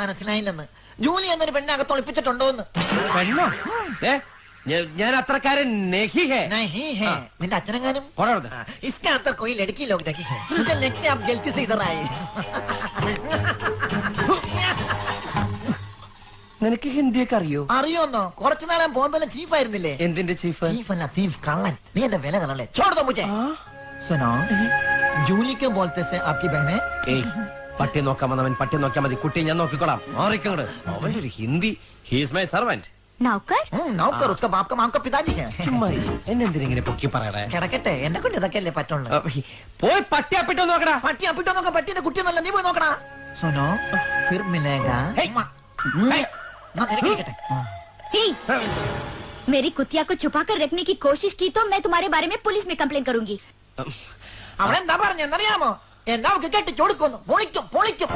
മനസ്സിലായില്ലെന്ന്. Julie എന്നൊരു പെണ്ണെ അകത്ത് ഒളിപ്പിച്ചിട്ടുണ്ടോന്ന്. പെണ്ണോ? ഞാൻ അത്രക്കാരൻ നിന്റെ അച്ഛനെങ്ങാനും इसके अंदर कोई लड़की लोग देखी है मुझे लगता है आप गलती से इधर आए. നിനക്ക് ഹിന്ദിയൊക്കെ അറിയോ? അറിയോന്നോ? കുറച്ചു നാളെ ബോംബെയിലെ ചീഫ് ആയിരുന്നില്ലേ? എന്തിന്റെ ചീഫ്? ചീഫല്ല, ചീഫ് കള്ളൻ. നീ എന്റെ വില കളല്ലേ? छोड़ दो मुझे. सुनो, जूली क्यों बोलते से आपकी बहन है? പട്ടി നോക്കാൻ വന്നവൻ പട്ടി നോക്കിയാൽ മതി, കുട്ടി ഞാൻ നോക്കിക്കോളാം. മാറിക്കങ്ങട്. അവന്റെ ഒരു Hindi. He is my servant. नौकर? नौकर उसका बाप का माम का पिताजी है. എന്നെ എന്തിനെ പൊക്കി പറയടേ? കിടക്കട്ടെ, എന്നെ കൊണ്ട് ഇതൊക്കെയല്ലേ പറ്റുള്ളൂ. പോയി പട്ടിയാപ്പിട്ടോ നോക്കടാ. പട്ടിയാപ്പിട്ടോ നോക്കാം. പട്ടിന്റെ കുട്ടിയൊന്നല്ല, നീ പോയി നോക്കടാ. सुनो, फिर मिलेगा. मेरी कुतिया को छुपा कर रखने की कोशिश की तो मैं तुम्हारे बारे में पुलिस में कंप्लेन करूंगी. അവളെന്താ പറഞ്ഞെന്നറിയാമോ? എല്ലാവർക്കും കെട്ടിച്ചു കൊടുക്കുന്നു. പൊളിക്കും പൊളിക്കും.